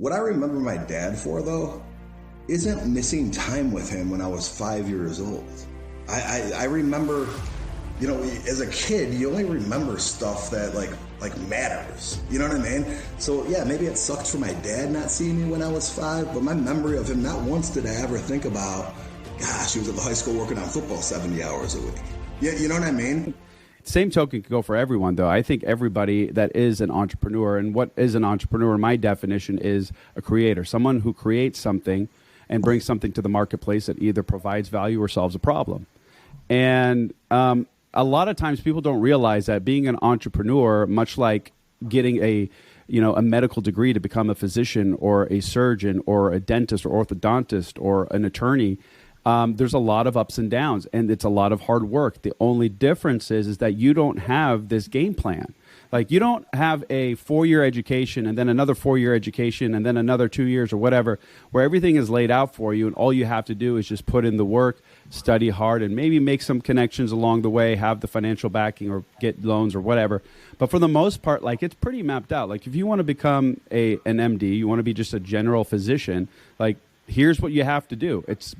What I remember my dad for, though, isn't missing time with him when I was 5 years old. I remember, you know, as a kid, you only remember stuff that like matters. You know what I mean? So yeah, maybe it sucked for my dad not seeing me when I was 5, but my memory of him, not once did I ever think about, gosh, he was at the high school working on football 70 hours a week. Yeah, you know what I mean? Same token could go for everyone, though. I think everybody that is an entrepreneur, and what is an entrepreneur, my definition is a creator, someone who creates something and brings something to the marketplace that either provides value or solves a problem. And a lot of times people don't realize that being an entrepreneur, much like getting a medical degree to become a physician or a surgeon or a dentist or orthodontist or an attorney, there's a lot of ups and downs, and it's a lot of hard work. The only difference is that you don't have this game plan. Like, you don't have a 4-year education and then another 4-year education and then another 2 years or whatever, where everything is laid out for you and all you have to do is just put in the work, study hard, and maybe make some connections along the way, have the financial backing or get loans or whatever. But for the most part, like, it's pretty mapped out. Like, if you want to become an MD, you want to be just a general physician, like, here's what you have to do. It's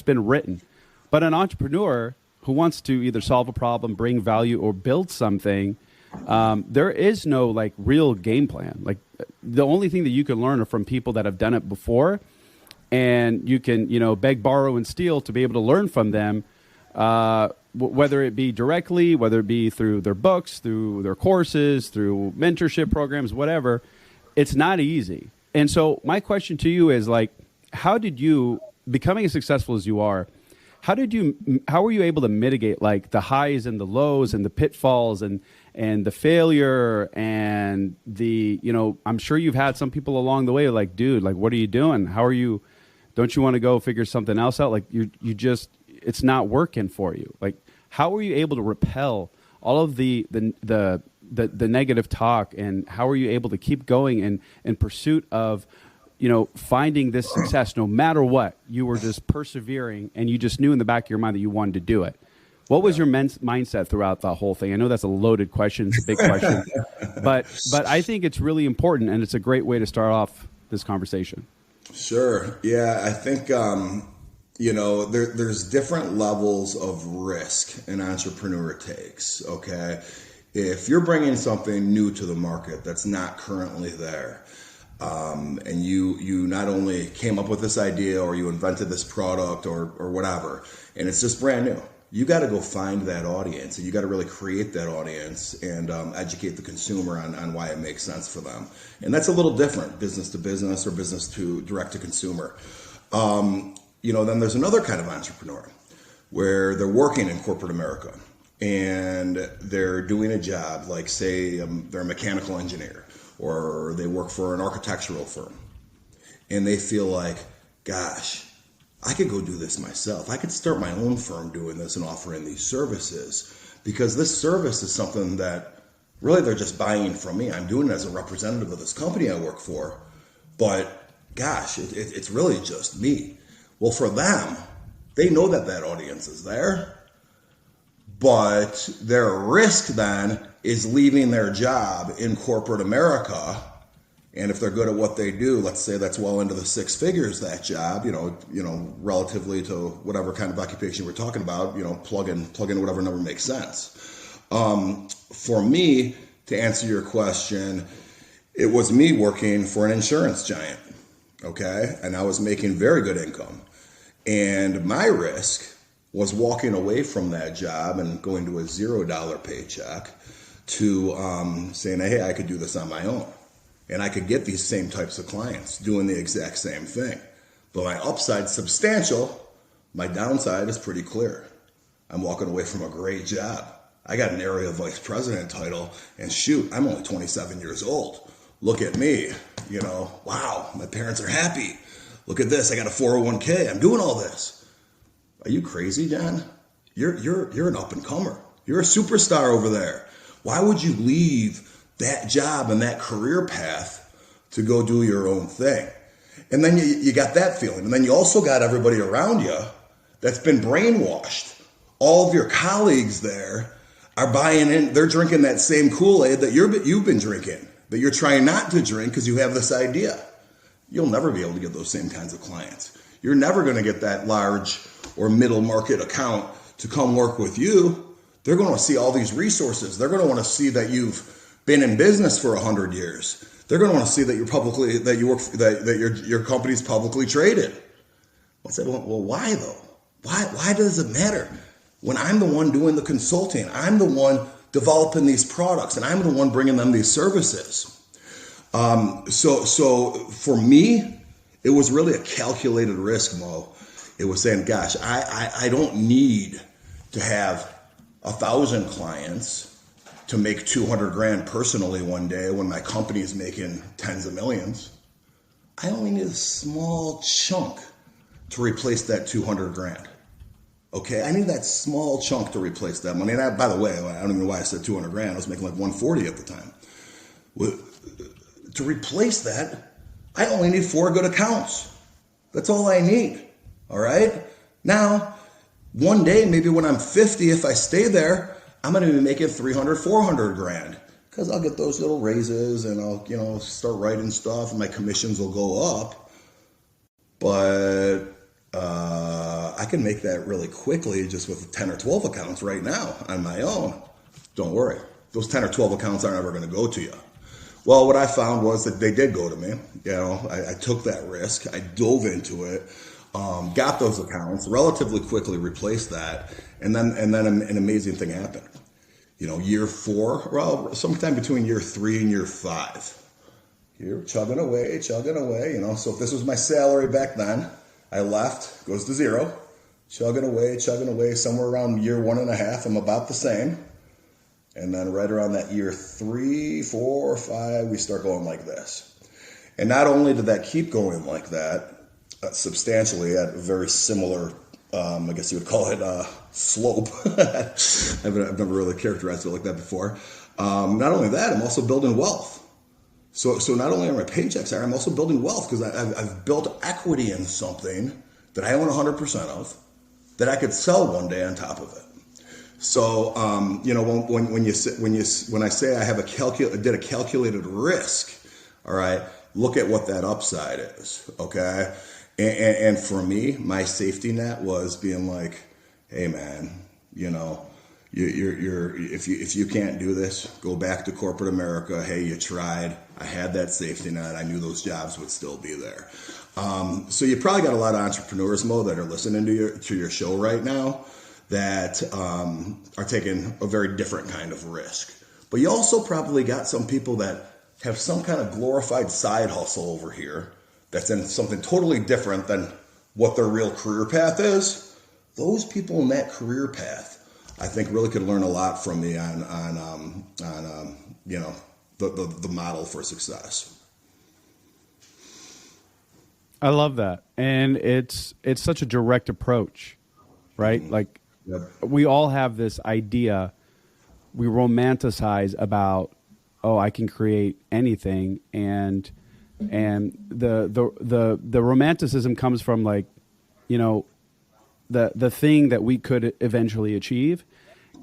been written. But an entrepreneur who wants to either solve a problem, bring value, or build something, there is no like real game plan. Like, the only thing that you can learn are from people that have done it before, and you can, beg, borrow, and steal to be able to learn from them, whether it be directly, whether it be through their books, through their courses, through mentorship programs, whatever. It's not easy. And so my question to you is, like, how did you, becoming as successful as you are, how were you able to mitigate like the highs and the lows and the pitfalls and the failure and the, I'm sure you've had some people along the way like, dude, like, what are you doing? How are you, don't you want to go figure something else out? Like, you just, it's not working for you. Like, how were you able to repel all of the negative talk, and how were you able to keep going in pursuit of, finding this success no matter what? You were just persevering, and you just knew in the back of your mind that you wanted to do it. What was your mindset throughout the whole thing? I know that's a loaded question. It's a big question, but I think it's really important, and it's a great way to start off this conversation. Sure. Yeah, I think, there's different levels of risk an entrepreneur takes, okay? If you're bringing something new to the market that's not currently there, and you not only came up with this idea or you invented this product or whatever, and it's just brand new, you got to go find that audience, and you got to really create that audience and educate the consumer on why it makes sense for them. And that's a little different, business to business or business to direct to consumer. Then there's another kind of entrepreneur where they're working in corporate America and they're doing a job, like, say, they're a mechanical engineer, or they work for an architectural firm, and they feel like, gosh, I could go do this myself. I could start my own firm doing this and offering these services, because this service is something that really they're just buying from me. I'm doing it as a representative of this company I work for, but gosh, it's really just me. Well, for them, they know that audience is there, but their risk then is leaving their job in corporate America. And if they're good at what they do, let's say that's well into the 6 figures, that job, relatively to whatever kind of occupation we're talking about, plug in whatever number makes sense. For me, to answer your question, it was me working for an insurance giant, okay? And I was making very good income. And my risk was walking away from that job and going to a $0 paycheck to saying, hey, I could do this on my own. And I could get these same types of clients doing the exact same thing. But my upside's substantial. My downside is pretty clear. I'm walking away from a great job. I got an area vice president title, and shoot, I'm only 27 years old. Look at me, wow, my parents are happy. Look at this, I got a 401k, I'm doing all this. Are you crazy, John? You're an up-and-comer. You're a superstar over there. Why would you leave that job and that career path to go do your own thing? And then you got that feeling. And then you also got everybody around you that's been brainwashed. All of your colleagues there are buying in. They're drinking that same Kool-Aid that you've been drinking, that you're trying not to drink because you have this idea. you'll never be able to get those same kinds of clients. You're never going to get that large or middle market account to come work with you. They're going to see all these resources. They're going to want to see that you've been in business for 100 years. They're going to want to see that your company's publicly traded. I said, well, why though? Why does it matter? When I'm the one doing the consulting, I'm the one developing these products, and I'm the one bringing them these services. So for me, it was really a calculated risk, Mo. It was saying, gosh, I don't need to have 1,000 clients to make 200 grand personally one day when my company is making tens of millions. I only need a small chunk to replace that 200 grand. Okay, I need that small chunk to replace that money. And by the way, I don't even know why I said 200 grand. I was making like 140 at the time. To replace that, I only need 4 good accounts. That's all I need. All right? Now, one day, maybe when I'm 50, if I stay there, I'm going to be making 300, 400 grand. Because I'll get those little raises and I'll, start writing stuff and my commissions will go up. But I can make that really quickly just with 10 or 12 accounts right now on my own. Don't worry. Those 10 or 12 accounts aren't ever going to go to you. Well, what I found was that they did go to me. I took that risk. I dove into it, got those accounts, relatively quickly replaced that, and then an amazing thing happened. Year 4, well, sometime between year 3 and year 5. You're chugging away. So if this was my salary back then, I left, goes to 0, chugging away, somewhere around year 1.5, I'm about the same. And then right around that year 3, 4, 5, we start going like this. And not only did that keep going like that, substantially at a very similar, I guess you would call it slope. I've never really characterized it like that before. Not only that, I'm also building wealth. So not only are my paychecks higher, I'm also building wealth because I've built equity in something that I own 100% of that I could sell one day on top of it. So, when I say I did a calculated risk, all right, look at what that upside is, okay? And for me, my safety net was being like, hey man, if you can't do this, go back to corporate America. Hey, you tried. I had that safety net. I knew those jobs would still be there. So you probably got a lot of entrepreneurs, Mo, that are listening to your show right now that are taking a very different kind of risk. But you also probably got some people that have some kind of glorified side hustle over here that's in something totally different than what their real career path is. Those people in that career path, I think, really could learn a lot from me on the model for success. I love that, and it's such a direct approach, right? Mm-hmm. Like, yep. We all have this idea, we romanticize about, I can create anything, and the romanticism comes from like, the thing that we could eventually achieve,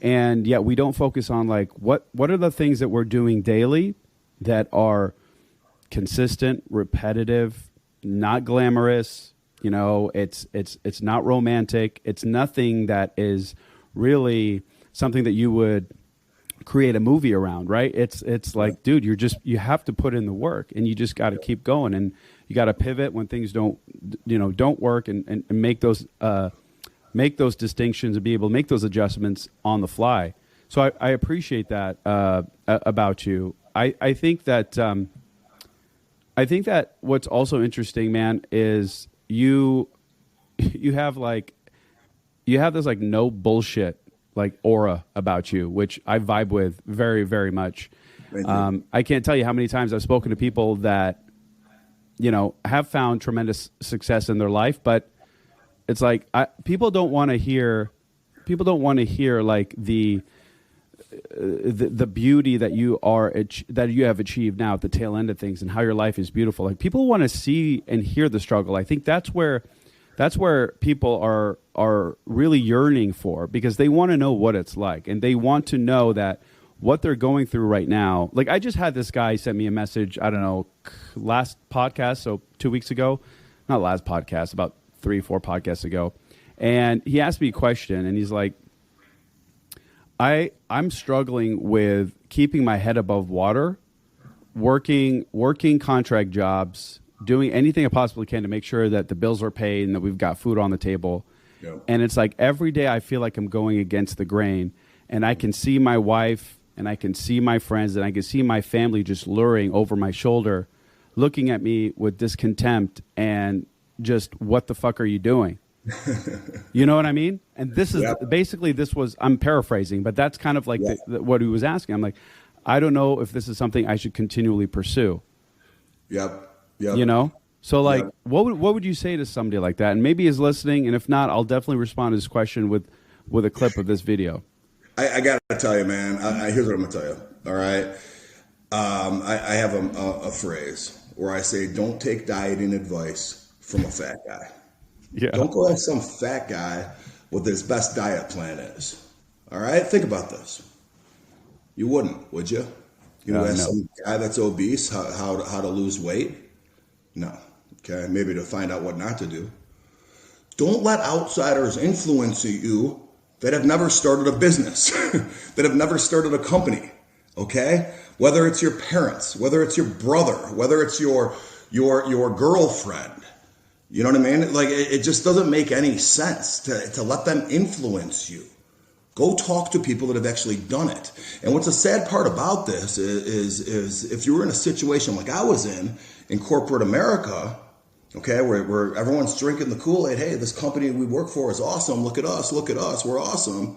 and yet we don't focus on like what are the things that we're doing daily that are consistent, repetitive, not glamorous. It's not romantic. It's nothing that is really something that you would create a movie around, right? It's like, dude, you have to put in the work, and you just got to keep going, and you got to pivot when things don't work, and make those distinctions and be able to make those adjustments on the fly. So I appreciate that about you. I think that what's also interesting, man, is you have this like no bullshit like aura about you, which I vibe with very, very much. I can't tell you how many times I've spoken to people that have found tremendous success in their life, but it's like people don't want to hear like the beauty that you have achieved now at the tail end of things and how your life is beautiful. Like, people want to see and hear the struggle. I think that's where people are really yearning for, because they want to know what it's like, and they want to know that what they're going through right now. Like I just had this guy send me a message, I don't know, last podcast, so 2 weeks ago, not last podcast, about 3-4 podcasts ago. And he asked me a question and he's like, I'm struggling with keeping my head above water, working contract jobs, doing anything I possibly can to make sure that the bills are paid and that we've got food on the table. Yep. And it's like every day I feel like I'm going against the grain, and I can see my wife and I can see my friends and I can see my family just luring over my shoulder, looking at me with discontempt and just, what the fuck are you doing? You know what I mean? And this is basically, this was, I'm paraphrasing, but that's kind of like what he was asking. I'm like, I don't know if this is something I should continually pursue. Yep. You know? So like, what would you say to somebody like that? And maybe he's listening, and if not, I'll definitely respond to this question with a clip of this video. I got to tell you, man, here's what I'm going to tell you. All right. I have a phrase where I say, don't take dieting advice from a fat guy. Yeah. Don't go ask some fat guy what his best diet plan is. All right? Think about this. You wouldn't, would you? You know, ask some guy that's obese how to lose weight? No. Okay? Maybe to find out what not to do. Don't let outsiders influence you that have never started a business, that have never started a company. Okay? Whether it's your parents, whether it's your brother, whether it's your girlfriend. You know what I mean? Like, it just doesn't make any sense to let them influence you. Go talk to people that have actually done it. And what's the sad part about this is if you were in a situation like I was in corporate America, okay, where everyone's drinking the Kool-Aid, hey, this company we work for is awesome, look at us, we're awesome.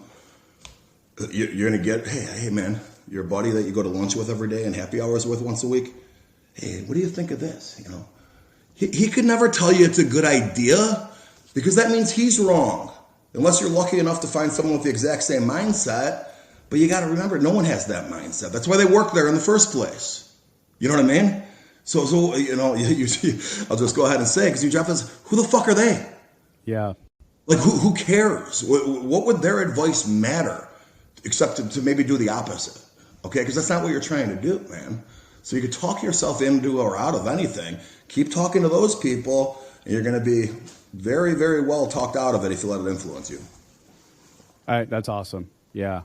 You're going to get, hey, man, your buddy that you go to lunch with every day and happy hours with once a week, hey, what do you think of this? You know, he could never tell you it's a good idea because that means he's wrong. Unless you're lucky enough to find someone with the exact same mindset. But you got to remember, no one has that mindset. That's why they work there in the first place. You know what I mean? So you know, I'll just go ahead and say, because you drop this, who the fuck are they? Yeah. Like, who cares? What would their advice matter? Except to maybe do the opposite. Okay? Because that's not what you're trying to do, man. So you could talk yourself into or out of anything. Keep talking to those people, and you're going to be very, very well talked out of it if you let it influence you. That's awesome. Yeah.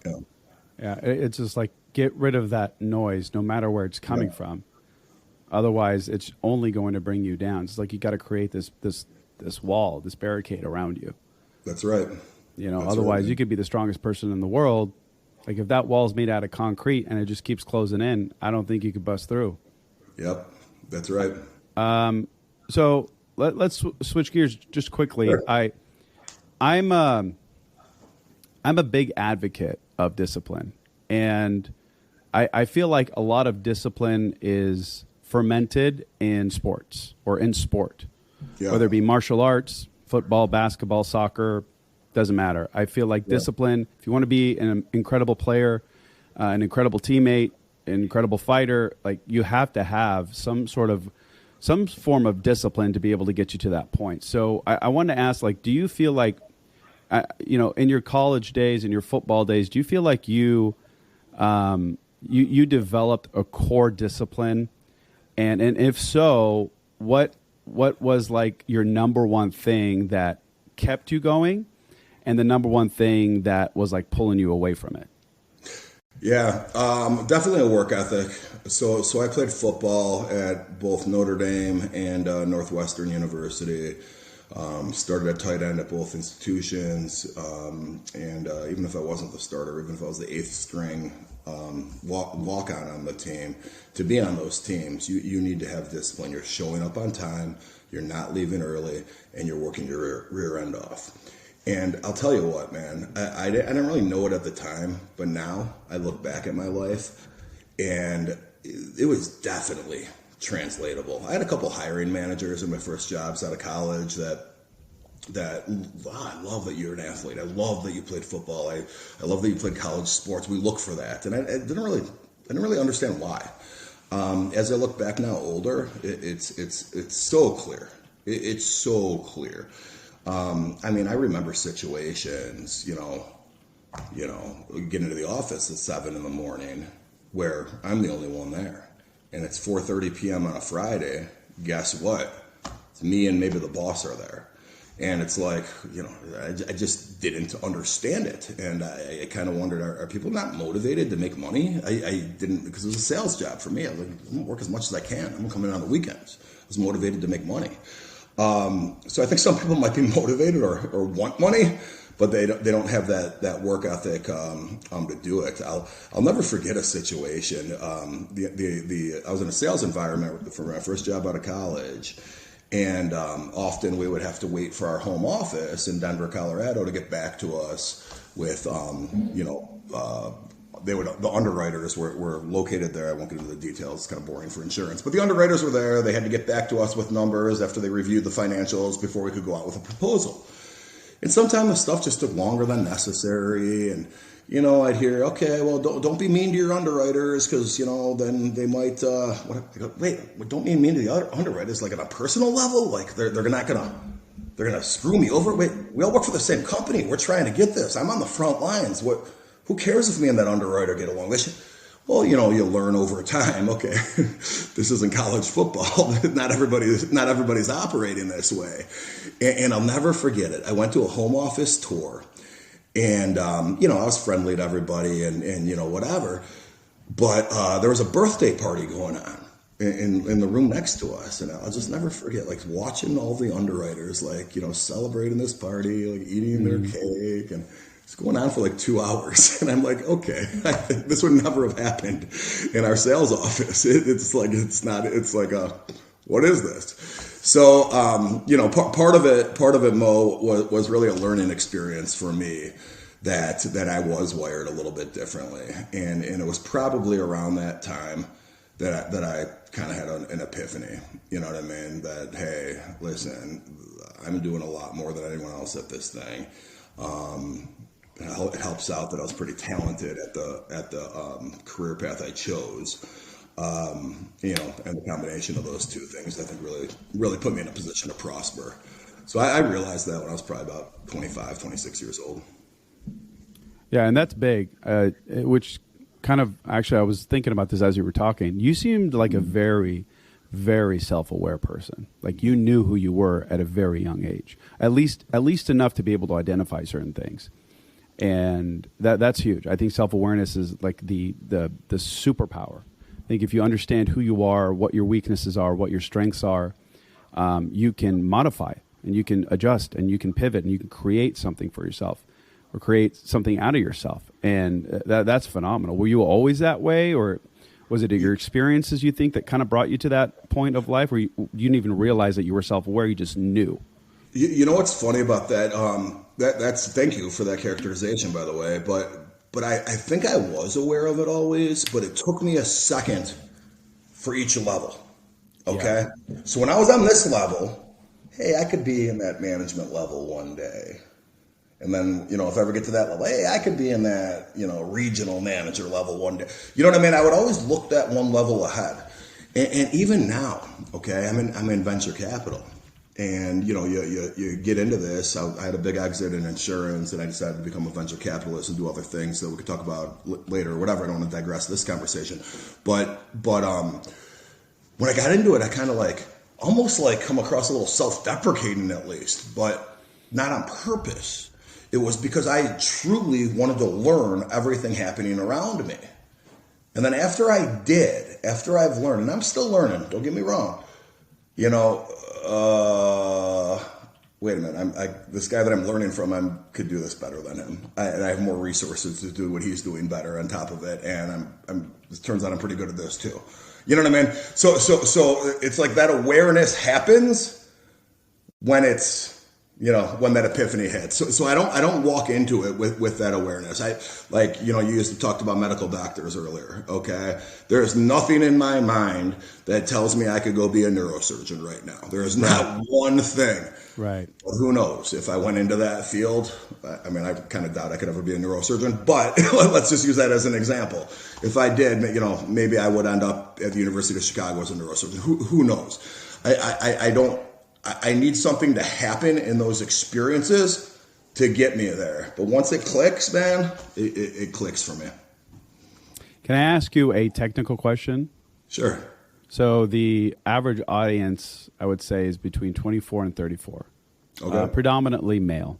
It's just like, get rid of that noise, no matter where it's coming from. Otherwise, it's only going to bring you down. It's like you got to create this wall, this barricade around you. That's right. You know, otherwise you could be the strongest person in the world. Like if that wall is made out of concrete and it just keeps closing in, I don't think you could bust through. Yep, that's right. So let's switch gears just quickly. Sure. I'm a big advocate of discipline, and I feel like a lot of discipline is fermented in sports or in sport, whether it be martial arts, football, basketball, soccer, doesn't matter. I feel like discipline, if you want to be an incredible player, an incredible teammate, an incredible fighter, like you have to have some form of discipline to be able to get you to that point. So I wanted to ask, like, do you feel like, in your college days and your football days, do you feel like you developed a core discipline? And if so, what was like your number one thing that kept you going, and the number one thing that was like pulling you away from it? Yeah, definitely a work ethic. So I played football at both Notre Dame and Northwestern University. Started at tight end at both institutions, and even if I wasn't the starter, even if I was the eighth string walk on the team, to be on those teams, you need to have discipline. You're showing up on time, you're not leaving early, and you're working your rear end off. And I'll tell you what, man, I didn't really know it at the time, but now I look back at my life, and it was definitely translatable. I had a couple hiring managers in my first jobs out of college that I love that you're an athlete. I love that you played football. I love that you played college sports. We look for that, and I didn't really understand why. As I look back now, older, it's so clear. It's so clear. I mean, I remember situations, get into the office at 7 in the morning where I'm the only one there. And it's 4:30 p.m. on a Friday. Guess what? It's me and maybe the boss are there. And it's like, I just didn't understand it. And I kind of wondered, are people not motivated to make money? I didn't, because it was a sales job for me. I was like, I'm going to work as much as I can. I'm going to come in on the weekends. I was motivated to make money. So I think some people might be motivated or want money, but they don't have that work ethic to do it. I'll never forget a situation. I was in a sales environment for my first job out of college, and often we would have to wait for our home office in Denver, Colorado, to get back to us with the underwriters were located there. I won't get into the details. It's kind of boring for insurance, but the underwriters were there. They had to get back to us with numbers after they reviewed the financials before we could go out with a proposal. And sometimes the stuff just took longer than necessary. And, I'd hear, okay, well, don't be mean to your underwriters because, then they might, wait, don't be mean to the other underwriters, like on a personal level? Like they're not going to screw me over? Wait, we all work for the same company. We're trying to get this. I'm on the front lines. Who cares if me and that underwriter get along? Well, you'll learn over time. Okay, this isn't college football. Not everybody's operating this way. And I'll never forget it. I went to a home office tour, and I was friendly to everybody, and whatever. But there was a birthday party going on in the room next to us, and I'll just never forget, like watching all the underwriters, like celebrating this party, like eating their cake, and it's going on for like 2 hours. And I'm like, okay, I think this would never have happened in our sales office. It's like what is this? So, part of it, Mo, was really a learning experience for me that I was wired a little bit differently. And it was probably around that time that I kind of had an epiphany, you know what I mean? That, hey, listen, I'm doing a lot more than anyone else at this thing. It helps out that I was pretty talented at the career path I chose. And the combination of those two things, I think really put me in a position to prosper. So I realized that when I was probably about 25, 26 years old. Yeah, and that's big, which kind of, actually, I was thinking about this as you were talking. You seemed like a very, very self-aware person. Like you knew who you were at a very young age, at least enough to be able to identify certain things. And that's huge. I think self-awareness is like the superpower. I think if you understand who you are, what your weaknesses are, what your strengths are, you can modify and you can adjust and you can pivot and you can create something for yourself or create something out of yourself. And that's phenomenal. Were you always that way, or was it your experiences, you think, that kind of brought you to that point of life where you didn't even realize that you were self-aware, you just knew? You know what's funny about that? Thank you for that characterization, by the way. But I think I was aware of it always, but it took me a second for each level. Okay? Yeah. So when I was on this level, hey, I could be in that management level one day. And then, if I ever get to that level, hey, I could be in that, regional manager level one day. You know what I mean? I would always look that one level ahead. And even now, okay, I'm in venture capital. And, you get into this. I had a big exit in insurance, and I decided to become a venture capitalist and do other things that we could talk about later or whatever. I don't want to digress this conversation. But when I got into it, I kind of almost come across a little self-deprecating at least, but not on purpose. It was because I truly wanted to learn everything happening around me. And then after I've learned, and I'm still learning, don't get me wrong, wait a minute, this guy that I'm learning from, I could do this better than him. And I have more resources to do what he's doing better on top of it. And it turns out I'm pretty good at this too. You know what I mean? So it's like that awareness happens when it's, when that epiphany hits. So I don't walk into it with that awareness. You used to talk about medical doctors earlier. Okay. There's nothing in my mind that tells me I could go be a neurosurgeon right now. There is not one thing. Right. Well, who knows if I went into that field? I kind of doubt I could ever be a neurosurgeon, but let's just use that as an example. If I did, maybe I would end up at the University of Chicago as a neurosurgeon. Who knows? I need something to happen in those experiences to get me there. But once it clicks, man, it clicks for me. Can I ask you a technical question? Sure. So the average audience, I would say, is between 24 and 34. Okay. Predominantly male.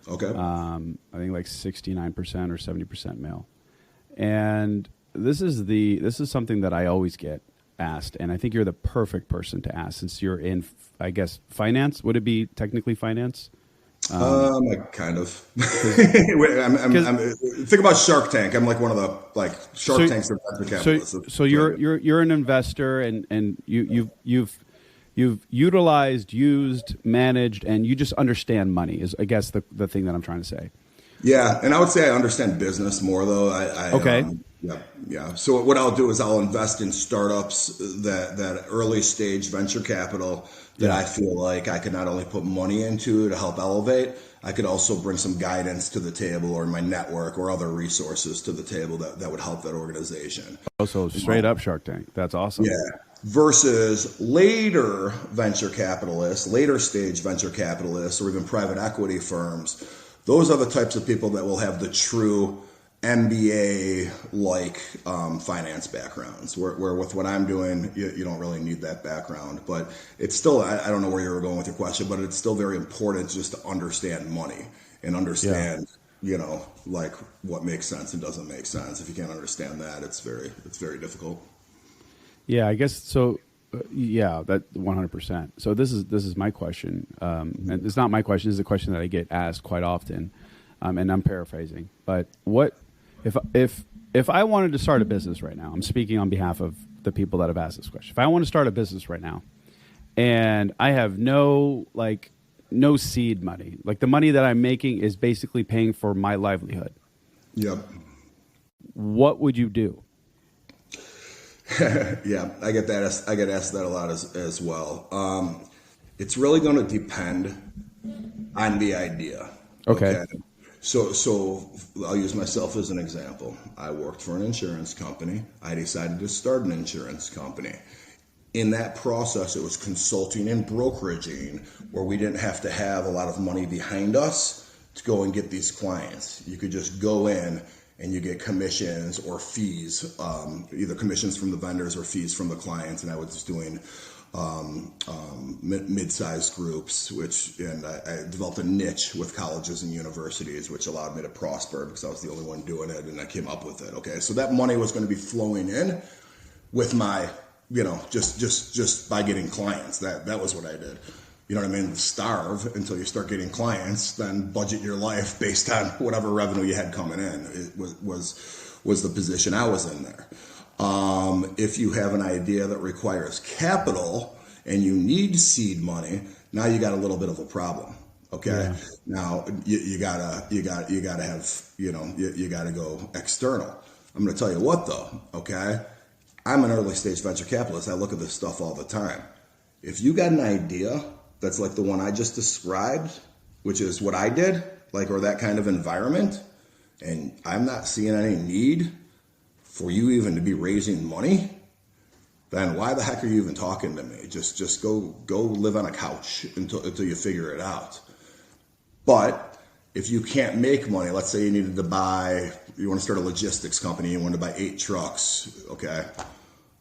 Okay. I think like 69% or 70% male. And this is something that I always get asked, and I think you're the perfect person to ask since you're in, I guess, finance. Would it be technically finance? Kind of. Think about Shark Tank. I'm like one of the Shark Tanks of venture capitalists. So you're an investor, and you've used, managed, and you just understand money. Is I guess the thing that I'm trying to say. Yeah, and I would say I understand business more though. Okay. Yeah. So what I'll do is I'll invest in startups that early stage venture capital that I feel like I could not only put money into to help elevate, I could also bring some guidance to the table or my network or other resources to the table that would help that organization. Oh, so straight up Shark Tank. That's awesome. Yeah. Versus later venture capitalists, later stage venture capitalists, or even private equity firms. Those are the types of people that will have the true MBA-like finance backgrounds, where with what I'm doing, you don't really need that background. But it's still, I don't know where you were going with your question, but it's still very important just to understand money and understand, like what makes sense and doesn't make sense. If you can't understand that, it's very difficult. Yeah, I guess so. Yeah, that 100%. So this is my question, and it's not my question. It's a question that I get asked quite often, and I'm paraphrasing. But what if I wanted to start a business right now? I'm speaking on behalf of the people that have asked this question. If I want to start a business right now, and I have no seed money, like the money that I'm making is basically paying for my livelihood. Yep. What would you do? Yeah, I get that. I get asked that a lot as well. It's really going to depend on the idea. Okay. So I'll use myself as an example. I worked for an insurance company. I decided to start an insurance company. In that process, it was consulting and brokeraging, where we didn't have to have a lot of money behind us to go and get these clients. You could just go in and you get commissions or fees, either commissions from the vendors or fees from the clients. And I was just doing mid-sized groups, and I developed a niche with colleges and universities, which allowed me to prosper because I was the only one doing it, and I came up with it. Okay, so that money was going to be flowing in with my, just by getting clients. That was what I did. You know what I mean? Starve until you start getting clients, then budget your life based on whatever revenue you had coming in. It was the position I was in there. If you have an idea that requires capital and you need seed money, now you got a little bit of a problem. Okay. Yeah. Now you gotta have, you gotta go external. I'm going to tell you what though. Okay. I'm an early stage venture capitalist. I look at this stuff all the time. If you got an idea that's like the one I just described, which is what I did, or that kind of environment, and I'm not seeing any need for you even to be raising money, then why the heck are you even talking to me? Just go live on a couch until you figure it out. But if you can't make money, let's say you want to start a logistics company, you want to buy 8 trucks, okay?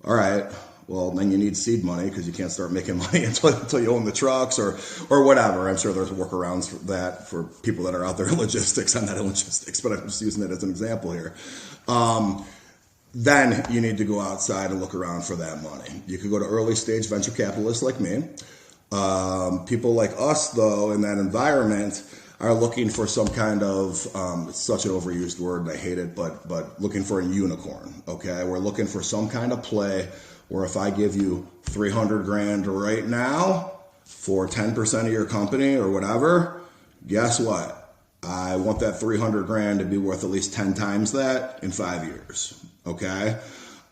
All right. Well, then you need seed money because you can't start making money until you own the trucks or whatever. I'm sure there's workarounds for that for people that are out there in logistics. I'm not in logistics, but I'm just using that as an example here. Then you need to go outside and look around for that money. You could go to early stage venture capitalists like me. People like us, though, in that environment are looking for some kind of, it's such an overused word and I hate it, but looking for a unicorn, okay? We're looking for some kind of play where if I give you $300,000 right now for 10% of your company or whatever, guess what? I want that $300,000 to be worth at least 10 times that in 5 years, okay?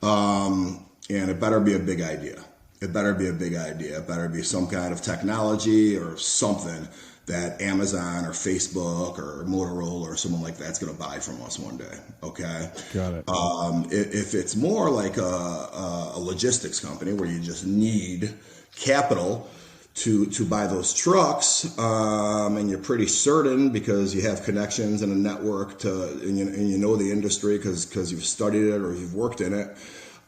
And it better be a big idea. It better be a big idea. It better be some kind of technology or something that Amazon or Facebook or Motorola or someone like that's going to buy from us one day. Okay. Got it. If it's more like a logistics company where you just need capital, to buy those trucks, and you're pretty certain because you have connections and a network and you know the industry because you've studied it or you've worked in it,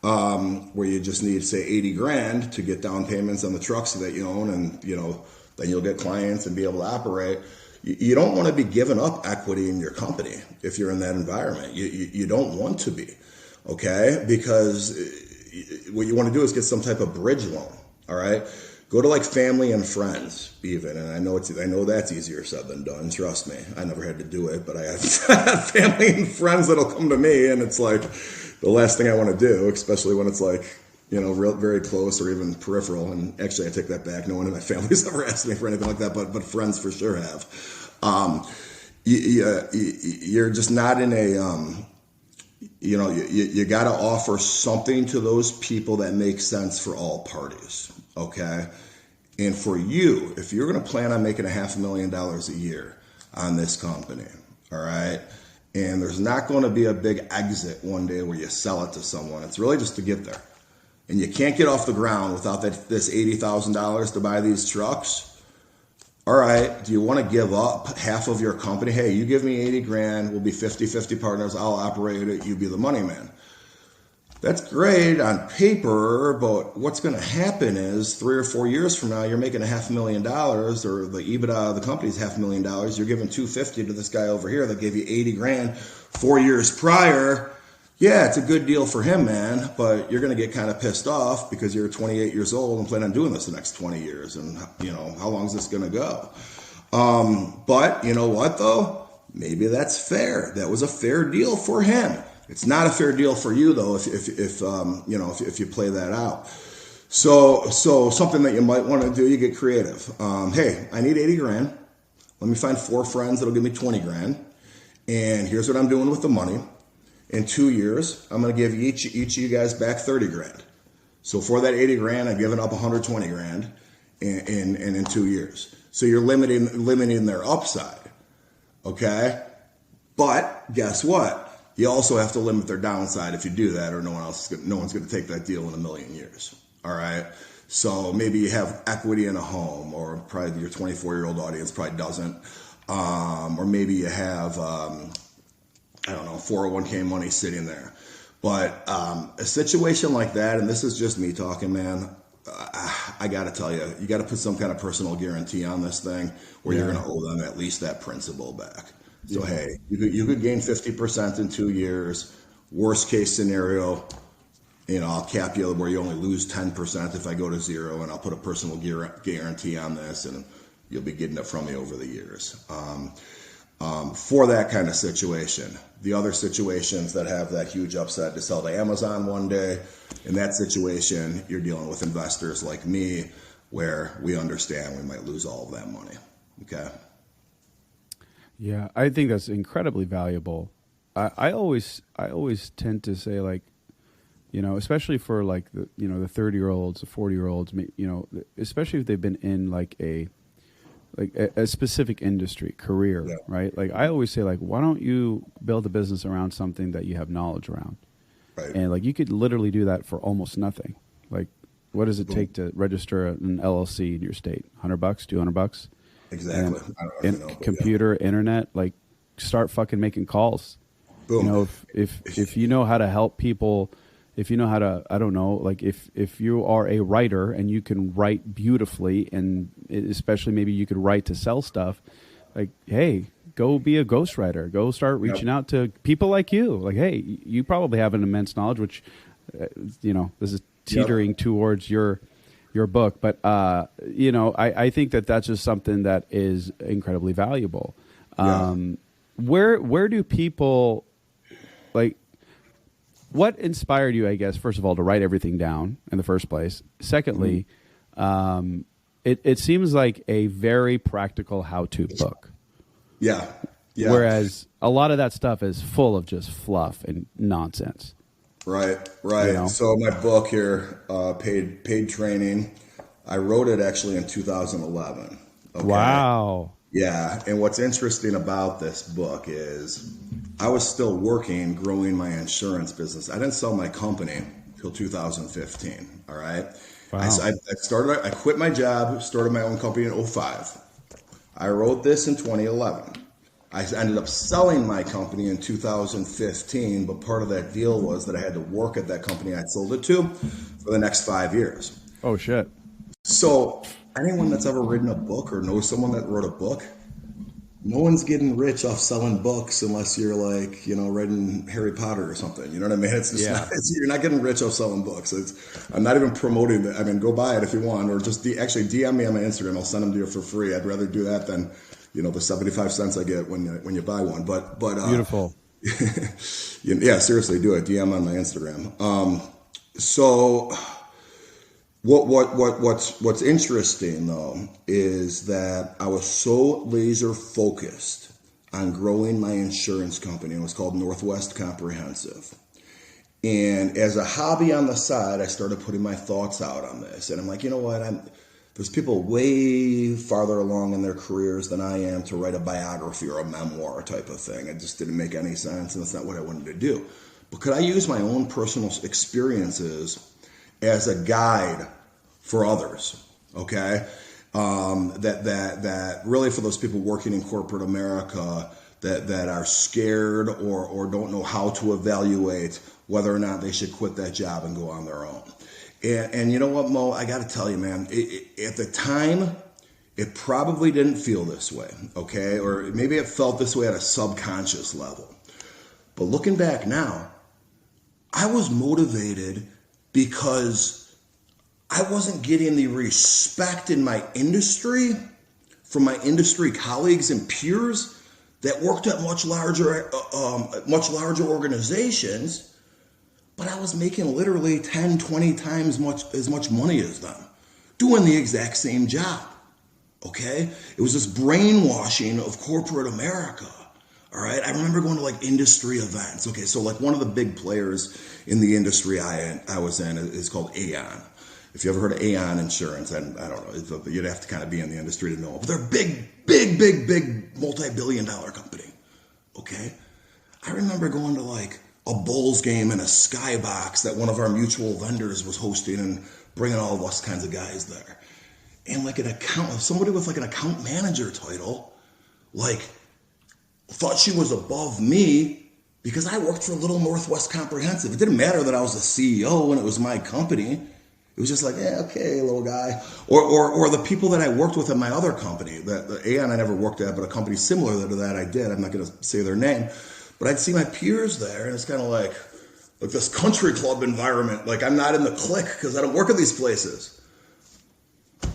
where you just need, say, 80 grand to get down payments on the trucks that you own, and then you'll get clients and be able to operate. You don't want to be giving up equity in your company if you're in that environment. You don't want to be, okay? Because what you want to do is get some type of bridge loan, all right? Go to like family and friends even, and I know that's easier said than done. Trust me, I never had to do it, but I have family and friends that'll come to me, and it's like the last thing I want to do, especially when it's like very close or even peripheral. And actually, I take that back. No one in my family's ever asked me for anything like that, but friends for sure have. You're just not in a you got to offer something to those people that makes sense for all parties. Okay. And for you, if you're going to plan on making $500,000 a year on this company, all right, and there's not going to be a big exit one day where you sell it to someone, it's really just to get there. And you can't get off the ground without this $80,000 to buy these trucks. All right, do you want to give up half of your company? Hey, you give me 80 grand, we'll be 50-50 partners, I'll operate it, you be the money man. That's great on paper, but what's going to happen is 3 or 4 years from now, you're making $500,000, or the EBITDA of the company is $500,000. You're giving $250 to this guy over here that gave you 80 grand 4 years prior. Yeah, it's a good deal for him, man, but you're going to get kind of pissed off because you're 28 years old and plan on doing this the next 20 years. And, how long is this going to go? But you know what, though? Maybe that's fair. That was a fair deal for him. It's not a fair deal for you, though, if you play that out. So something that you might want to do, you get creative. Hey, I need 80 grand. Let me find 4 friends that'll give me 20 grand. And here's what I'm doing with the money. In 2 years, I'm going to give each of you guys back 30 grand. So for that 80 grand, I've given up 120 grand in 2 years. So you're limiting their upside. Okay? But guess what? You also have to limit their downside if you do that, or no one's going to take that deal in a million years. All right. So maybe you have equity in a home, or probably your 24-year-old audience probably doesn't. Or maybe you have, 401k money sitting there. But a situation like that, and this is just me talking, man, I got to tell you, you got to put some kind of personal guarantee on this thing where you're going to owe them at least that principal back. So, hey, you could gain 50% in 2 years. Worst case scenario, I'll cap you where you only lose 10% if I go to zero, and I'll put a personal guarantee on this, and you'll be getting it from me over the years. For that kind of situation. The other situations that have that huge upside to sell to Amazon one day, in that situation, you're dealing with investors like me, where we understand we might lose all of that money. Okay. Yeah, I think that's incredibly valuable. I always tend to say, like, especially for like the 30-year-olds, the 40-year-olds, especially if they've been in like a specific industry, career, right? Like I always say, like, why don't you build a business around something that you have knowledge around? Right. And like you could literally do that for almost nothing. Like, what does it take to register an LLC in your state? $100, $200? Exactly. And computer, internet, like start fucking making calls. Boom. If you know how to help people, if you know how to, I don't know, like if you are a writer and you can write beautifully, and especially maybe you could write to sell stuff, like, hey, go be a ghostwriter. Go start reaching out to people like you. Like, hey, you probably have an immense knowledge, which, this is teetering towards your book. But, I think that's just something that is incredibly valuable. Where do people, like, what inspired you, I guess, first of all, to write everything down in the first place? Secondly, it seems like a very practical how-to book. Yeah. Whereas a lot of that stuff is full of just fluff and nonsense. Right. So my book here, paid training, I wrote it actually in 2011. Okay? Wow. Yeah. And what's interesting about this book is I was still growing my insurance business. I didn't sell my company until 2015. All right. Wow. I quit my job, started my own company in '05. I wrote this in 2011. I ended up selling my company in 2015, but part of that deal was that I had to work at that company I sold it to for the next 5 years. Oh, shit. So anyone that's ever written a book or knows someone that wrote a book, no one's getting rich off selling books unless you're like, writing Harry Potter or something. You know what I mean? It's just you're not getting rich off selling books. I'm not even promoting that. I mean, go buy it if you want, or just actually DM me on my Instagram. I'll send them to you for free. I'd rather do that than, the 75 cents I get when you buy one. But Beautiful. Yeah, seriously, do it. DM on my Instagram. So what's interesting though is that I was so laser focused on growing my insurance company. It was called Northwest Comprehensive. And as a hobby on the side, I started putting my thoughts out on this. And I'm like, you know what? There's people way farther along in their careers than I am to write a biography or a memoir type of thing. It just didn't make any sense, and that's not what I wanted to do. But could I use my own personal experiences as a guide for others? Okay, that really for those people working in corporate America that are scared or don't know how to evaluate whether or not they should quit that job and go on their own. And you know what, Mo? I got to tell you, man, at the time, it probably didn't feel this way, okay? Or maybe it felt this way at a subconscious level. But looking back now, I was motivated because I wasn't getting the respect in my industry from my industry colleagues and peers that worked at much larger organizations. But I was making literally 10, 20 times as much money as them, doing the exact same job, okay? It was this brainwashing of corporate America, all right? I remember going to like industry events, okay? So like one of the big players in the industry I was in is called Aon. If you ever heard of Aon Insurance, I don't know, you'd have to kind of be in the industry to know. But they're big, multi-billion-dollar company, okay? I remember going to like a Bulls game in a skybox that one of our mutual vendors was hosting and bringing all of us kinds of guys there. And like somebody with like an account manager title, like thought she was above me because I worked for Little Northwest Comprehensive. It didn't matter that I was the CEO and it was my company. It was just like, yeah, okay, little guy. Or the people that I worked with at my other company, the Aon I never worked at, but a company similar to that I did. I'm not going to say their name. But I'd see my peers there, and it's kind of like this country club environment. Like I'm not in the clique because I don't work at these places.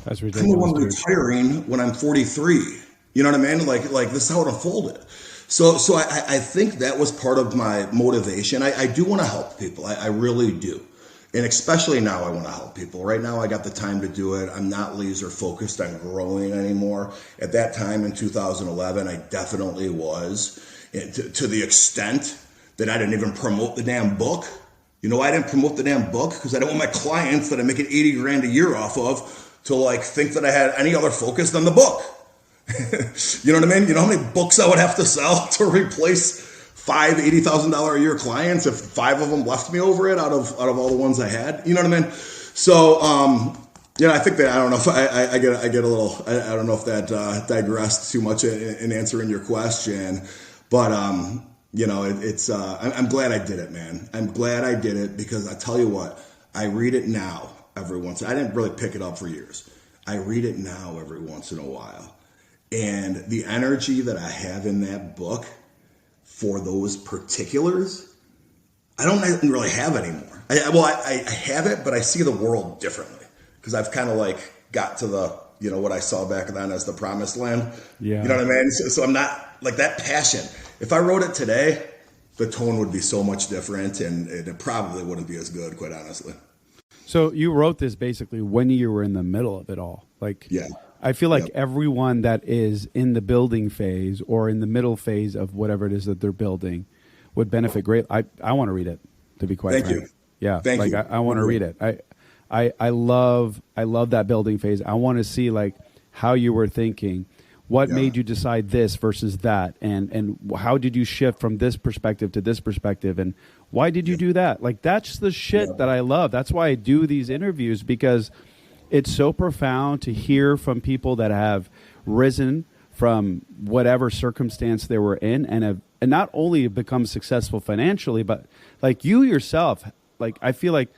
That's ridiculous. I'm the one retiring when I'm 43. You know what I mean? Like this is how it unfolded. So I think that was part of my motivation. I do want to help people. I really do. And especially now I want to help people. Right now I got the time to do it. I'm not laser focused on growing anymore. At that time in 2011, I definitely was. To the extent that I didn't even promote the damn book. I didn't promote the damn book because I didn't want my clients that I'm making 80 grand a year off of to like think that I had any other focus than the book. You know what I mean? You know how many books I would have to sell to replace $80,000 a year clients if 5 of them left me over it out of all the ones I had? You know what I mean? So, I think that, I don't know if I get a little, I don't know if that digressed too much in answering your question. But, it's, I'm glad I did it, man. I'm glad I did it because I tell you what, I read it now every once. I didn't really pick it up for years. I read it now every once in a while. And the energy that I have in that book for those particulars, I don't really have anymore. I have it, but I see the world differently because I've kind of like got to the, what I saw back then as the promised land. Yeah. You know what I mean? So I'm not like that passion. If I wrote it today, the tone would be so much different and it probably wouldn't be as good, quite honestly. So you wrote this basically when you were in the middle of it all. Like, yeah. I feel like everyone that is in the building phase or in the middle phase of whatever it is that they're building would benefit great. I want to read it, to be quite frank. Thank you. Yeah. Thank you. I want to read it. I love that building phase. I want to see like how you were thinking What made you decide this versus that? And how did you shift from this perspective to this perspective? And why did you do that? Like, that's the shit that I love. That's why I do these interviews, because it's so profound to hear from people that have risen from whatever circumstance they were in and not only become successful financially, but like you yourself, like I feel like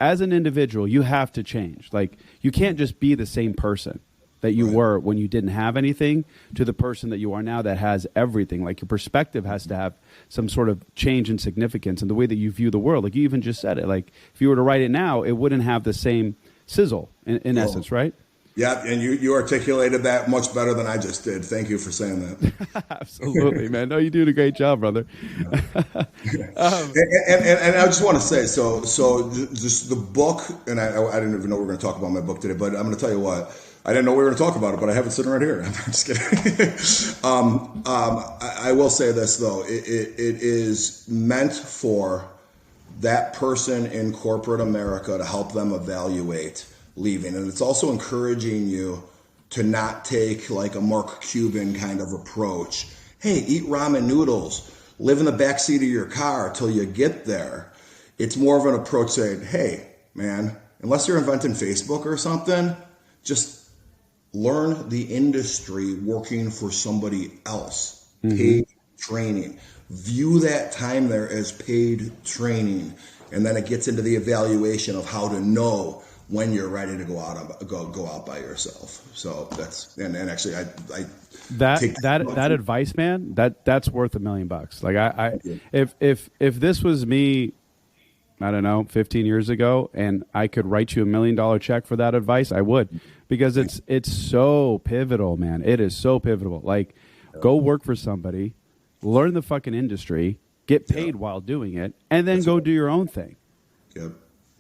as an individual, you have to change. Like, you can't just be the same person that you were when you didn't have anything to the person that you are now that has everything. Like, your perspective has to have some sort of change in significance, and the way that you view the world. Like, you even just said it. Like, if you were to write it now, it wouldn't have the same sizzle in essence, right? Yeah, and you articulated that much better than I just did. Thank you for saying that. Absolutely, man. No, you're doing a great job, brother. And I just want to say, so just the book, and I didn't even know we were going to talk about my book today, but I'm going to tell you what, I didn't know we were going to talk about it, but I have it sitting right here. I'm just kidding. I will say this, though. It is meant for that person in corporate America to help them evaluate leaving. And it's also encouraging you to not take like a Mark Cuban kind of approach. Hey, eat ramen noodles, live in the backseat of your car till you get there. It's more of an approach saying, hey, man, unless you're inventing Facebook or something, just learn the industry working for somebody else. Paid training. View that time there as paid training. And then it gets into the evaluation of how to know when you're ready to go out by yourself. So that's and actually I that advice, man, that's worth $1 million. Like if this was me, I don't know, 15 years ago, and I could write you $1 million check for that advice, I would, because it's so pivotal, man. It is so pivotal. Like, go work for somebody, learn the fucking industry, get paid while doing it, and then go do your own thing.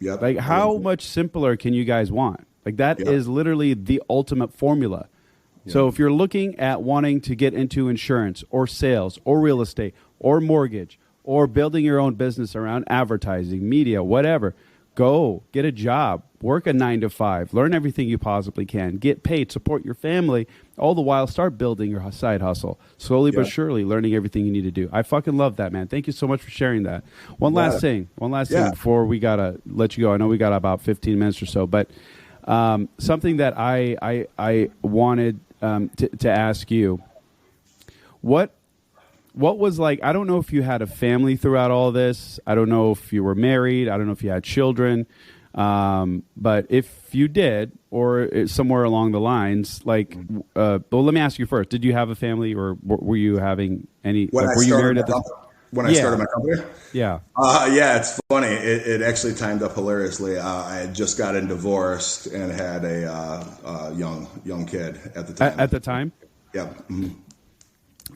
Yep. Like, how much simpler can you guys want? Like, that is literally the ultimate formula. So if you're looking at wanting to get into insurance or sales or real estate or mortgage or building your own business around advertising, media, whatever, go get a job, work a 9 to 5, learn everything you possibly can, get paid, support your family, all the while start building your side hustle, slowly but surely learning everything you need to do. I fucking love that, man. Thank you so much for sharing that. One last thing before we gotta let you go. I know we got about 15 minutes or so, but something that I wanted to ask you, what was like, I don't know if you had a family throughout all this. I don't know if you were married. I don't know if you had children. But if you did, or somewhere along the lines, like, well, let me ask you first. Did you have a family, or were you having any, were you married at the time? When I started my company? Yeah. It's funny. It actually timed up hilariously. I had just gotten divorced and had a young kid at the time. At the time? Yeah. Mm-hmm.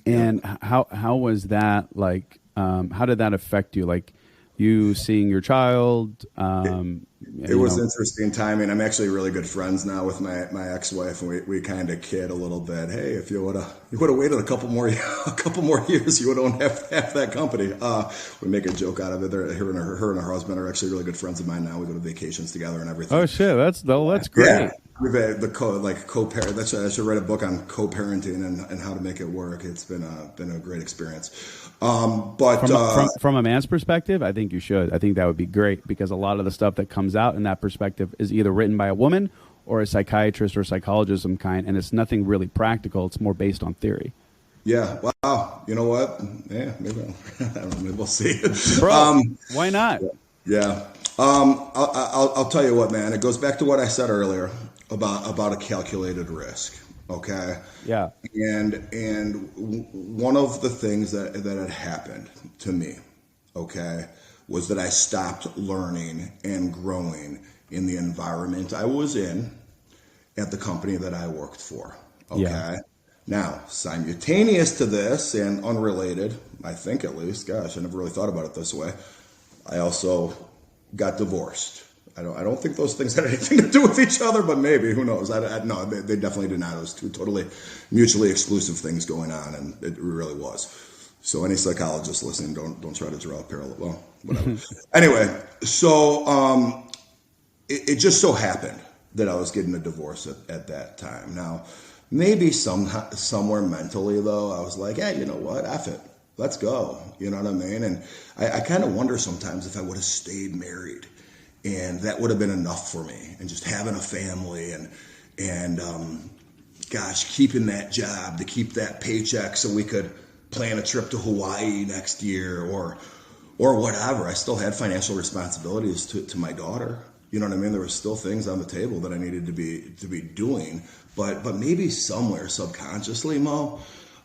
And how was that, like, how did that affect you? Like, you seeing your child? It was interesting timing. I'm actually really good friends now with my ex-wife, and we kind of kid a little bit. Hey, if you would have waited a couple more years, you would own half that company. We make a joke out of it. Her and her husband are actually really good friends of mine now. We go to vacations together and everything. Oh shit, that's great. Yeah. We've had co-parent. I should write a book on co-parenting and how to make it work. It's been a great experience. But from a man's perspective, I think you should. I think that would be great, because a lot of the stuff that comes out in that perspective is either written by a woman or a psychiatrist or psychologist of some kind, and it's nothing really practical. It's more based on theory. Yeah. Wow. You know what? Yeah. Maybe I don't know. Maybe we'll see. Bro, why not? Yeah. I'll tell you what, man. It goes back to what I said earlier about a calculated risk. Okay. Yeah. And one of the things that had happened to me, okay, was that I stopped learning and growing in the environment I was in at the company that I worked for. Okay. Yeah. Now, simultaneous to this and unrelated, I think at least, gosh, I never really thought about it this way, I also got divorced. I don't think those things had anything to do with each other, but maybe, who knows? No, they definitely did not. It was two totally mutually exclusive things going on, and it really was. So any psychologist listening, don't try to draw a parallel. Well, whatever. Anyway, so it just so happened that I was getting a divorce at that time. Now, Maybe somewhere mentally though, I was like, yeah, you know what, F it, let's go. You know what I mean? And I kind of wonder sometimes if I would have stayed married, and that would have been enough for me, and just having a family and gosh, keeping that job to keep that paycheck so we could plan a trip to Hawaii next year or whatever. I still had financial responsibilities to my daughter. You know what I mean? There were still things on the table that I needed to be doing, but maybe somewhere subconsciously, Mo,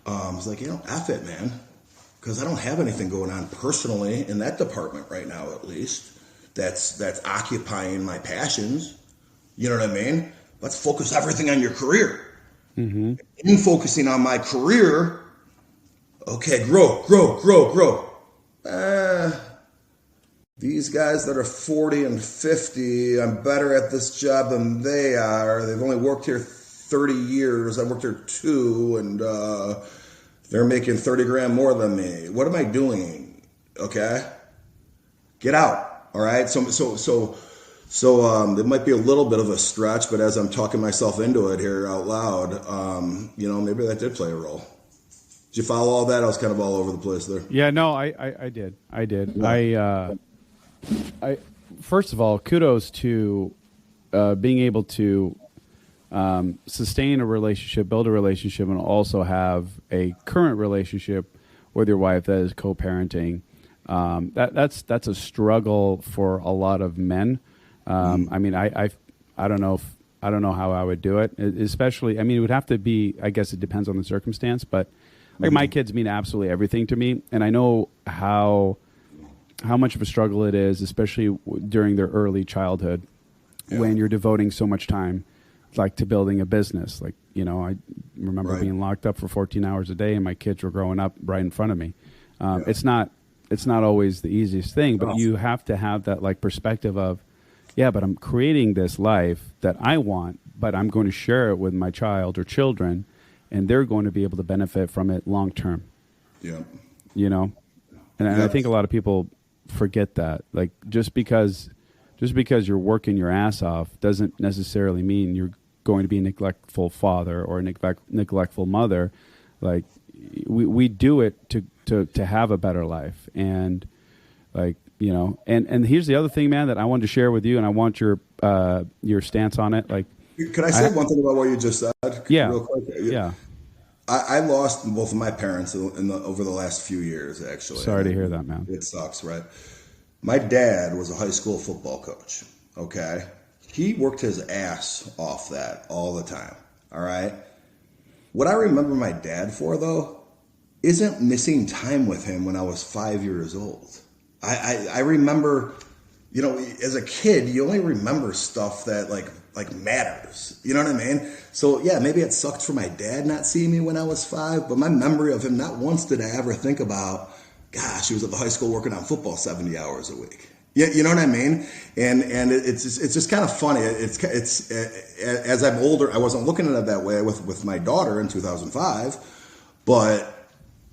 I was like, you know, F it, man, because I don't have anything going on personally in that department right now, at least. That's occupying my passions. You know what I mean? Let's focus everything on your career. Mm-hmm. In focusing on my career, okay, grow. These guys that are 40 and 50, I'm better at this job than they are. They've only worked here 30 years. I worked here 2, and they're making 30 grand more than me. What am I doing? Okay, get out. All right. So it might be a little bit of a stretch, but as I'm talking myself into it here out loud, maybe that did play a role. Did you follow all that? I was kind of all over the place there. Yeah, no, I did. Yeah. I first of all, kudos to being able to sustain a relationship, build a relationship, and also have a current relationship with your wife that is co-parenting. That's a struggle for a lot of men. I mean, I don't know how I would do it. Especially, I mean, it would have to be. I guess it depends on the circumstance, but like my kids mean absolutely everything to me, and I know how much of a struggle it is, especially during their early childhood, when you're devoting so much time, like to building a business. Like, you know, I remember being locked up for 14 hours a day, and my kids were growing up right in front of me. It's not always the easiest thing, but you have to have that like perspective of, yeah, but I'm creating this life that I want, but I'm going to share it with my child or children, and they're going to be able to benefit from it long term. Yeah. You know, and I think a lot of people forget that. Like just because you're working your ass off doesn't necessarily mean you're going to be a neglectful father or a neglectful mother. Like we do it to have a better life. And like, you know, and here's the other thing, man, that I wanted to share with you, and I want your stance on it. Like, could I say one thing about what you just said? Yeah. Real quick? Yeah. I lost both of my parents over the last few years, actually. Sorry to hear that, man. It sucks, right? My dad was a high school football coach, okay? He worked his ass off that all the time, all right? What I remember my dad for, though, isn't missing time with him when I was 5 years old. I remember, you know, as a kid, you only remember stuff that, like matters. You know what I mean? So, yeah, maybe it sucked for my dad not seeing me when I was 5, but my memory of him, not once did I ever think about, gosh, he was at the high school working on football 70 hours a week. You know what I mean? And it's just kind of funny. It's as I'm older, I wasn't looking at it that way with my daughter in 2005, but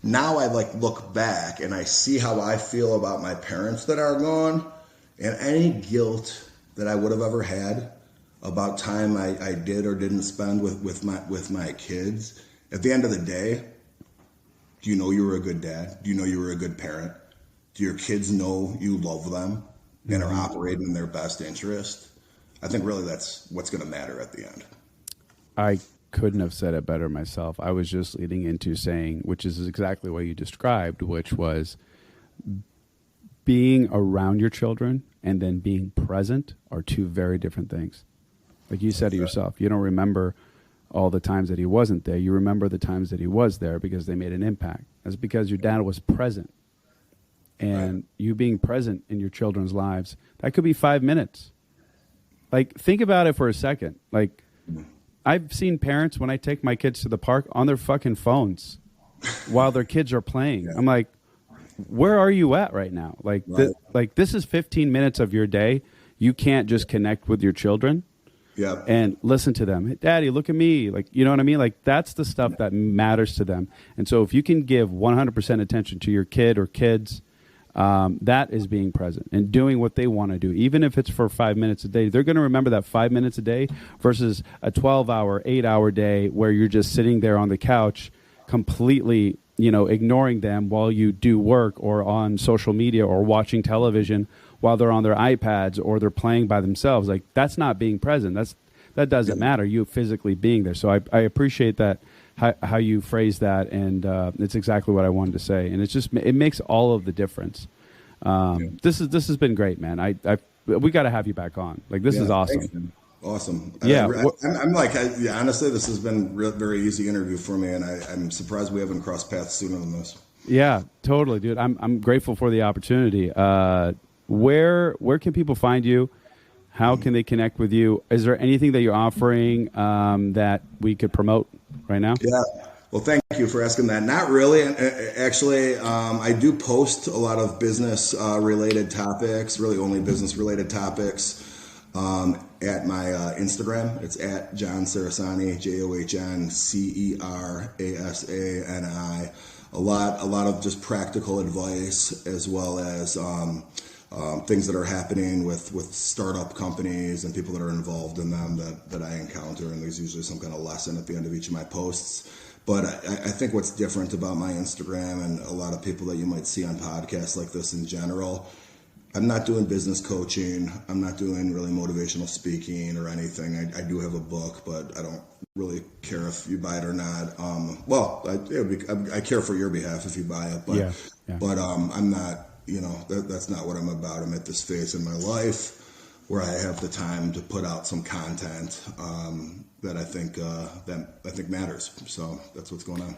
now I like look back and I see how I feel about my parents that are gone, and any guilt that I would have ever had about time I did or didn't spend with my kids. At the end of the day, do you know you were a good dad? Do you know you were a good parent? Do your kids know you love them and are operating in their best interest? I think really that's what's going to matter at the end. I couldn't have said it better myself. I was just leading into saying, which is exactly what you described, which was being around your children and then being present are two very different things. Like you said to yourself, you don't remember all the times that he wasn't there. You remember the times that he was there because they made an impact. That's because your dad was present. And you being present in your children's lives, that could be 5 minutes. Like, think about it for a second. Like, I've seen parents, when I take my kids to the park, on their fucking phones while their kids are playing. Yeah. I'm like, where are you at right now? Like, this is 15 minutes of your day. You can't just connect with your children. Yeah. And listen to them. Hey, Daddy, look at me. Like, you know what I mean? Like, that's the stuff that matters to them. And so if you can give 100% attention to your kid or kids, That is being present and doing what they want to do, even if it's for 5 minutes a day. They're going to remember that 5 minutes a day versus a 12-hour, 8-hour day where you're just sitting there on the couch completely, ignoring them while you do work or on social media or watching television while they're on their iPads or they're playing by themselves. Like, that's not being present. That doesn't matter, you physically being there. So I appreciate that, how you phrase that, and it's exactly what I wanted to say. And it makes all of the difference. This has been great, man. We got to have you back on. Like, this is awesome. Thanks. Awesome. Yeah. I'm like, honestly, this has been a very easy interview for me, and I'm surprised we haven't crossed paths sooner than this. Yeah, totally, dude. I'm grateful for the opportunity. Where can people find you? How can they connect with you? Is there anything that you're offering that we could promote right now? Yeah. Well, thank you for asking that. Not really. Actually, I do post a lot of business related topics, really only business related topics, at my Instagram. It's at John Cerasani, JohnCerasani. A lot of just practical advice, as well as things that are happening with startup companies and people that are involved in them that I encounter. And there's usually some kind of lesson at the end of each of my posts. But I think what's different about my Instagram and a lot of people that you might see on podcasts like this in general, I'm not doing business coaching. I'm not doing really motivational speaking or anything. I do have a book, but I don't really care if you buy it or not. I care for your behalf if you buy it, but but I'm not. That's not what I'm about. I'm at this phase in my life where I have the time to put out some content that I think matters. So that's what's going on.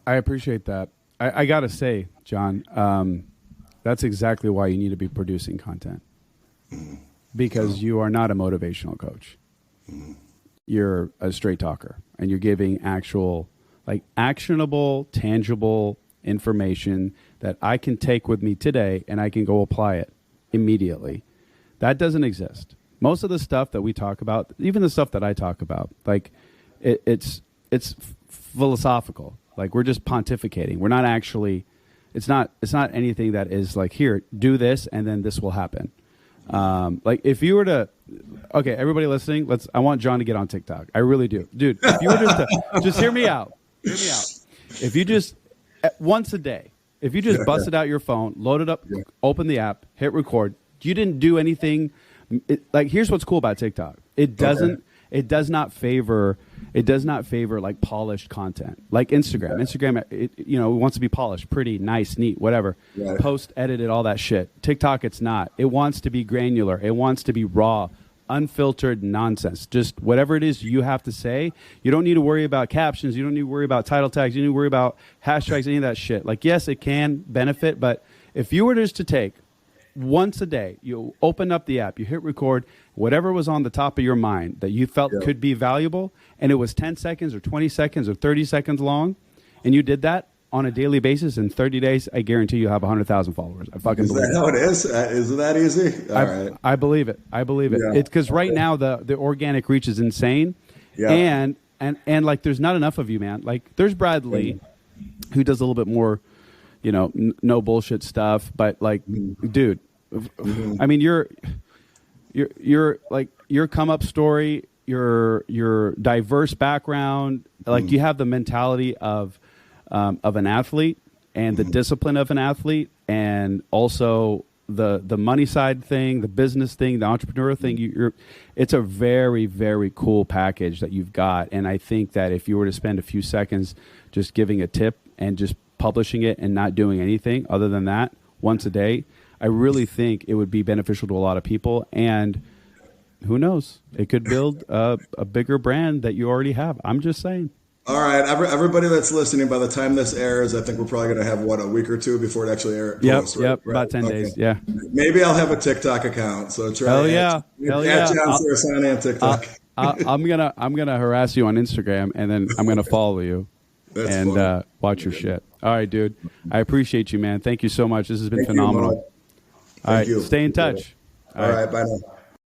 I appreciate that. I gotta say, John, that's exactly why you need to be producing content, because you are not a motivational coach. You're a straight talker, and you're giving actual, actionable, tangible information that I can take with me today and I can go apply it immediately. That doesn't exist. Most of the stuff that we talk about, even the stuff that I talk about, it's philosophical. Like, we're just pontificating. We're not actually, it's not anything that is like, here, do this and then this will happen. If you were to, okay, everybody listening, I want John to get on TikTok. I really do. Dude, if you were just hear me out. If you just, once a day, if you just busted out your phone, load it up, open the app, hit record, you didn't do anything. Here's what's cool about TikTok. It does not favor like polished content like Instagram. Instagram, it wants to be polished, pretty, nice, neat, whatever. Right. Post, edited, all that shit. TikTok, it's not. It wants to be granular. It wants to be raw, unfiltered nonsense. Just whatever it is you have to say. You don't need to worry about captions. You don't need to worry about title tags. You don't need to worry about hashtags, any of that shit. Yes, it can benefit, but if you were just to take once a day, you open up the app, you hit record, whatever was on the top of your mind that you felt could be valuable, and it was 10 seconds or 20 seconds or 30 seconds long, and you did that on a daily basis in 30 days, I guarantee you have 100,000 followers. I fucking believe it. Is that how it is? Is it that easy? All right. I believe it. Yeah. It's because right now the organic reach is insane. Yeah. And there's not enough of you, man. There's Bradley, who does a little bit more, no bullshit stuff. But dude, I mean, your come up story, your diverse background, you have the mentality of an athlete and the discipline of an athlete, and also the money side thing, the business thing, the entrepreneur thing. It's a very, very cool package that you've got. And I think that if you were to spend a few seconds just giving a tip and just publishing it and not doing anything other than that once a day, I really think it would be beneficial to a lot of people. And who knows, it could build a bigger brand that you already have. I'm just saying. All right, everybody that's listening, by the time this airs, I think we're probably going to have, a week or two before it actually airs? Yep, right? About 10 days, yeah. Maybe I'll have a TikTok account, so try Hell yeah. John Cerasani on TikTok. I'm gonna harass you on Instagram, and then I'm going to follow you and watch your shit. All right, dude. I appreciate you, man. Thank you so much. This has been phenomenal. All right, stay in touch. All right, bye now.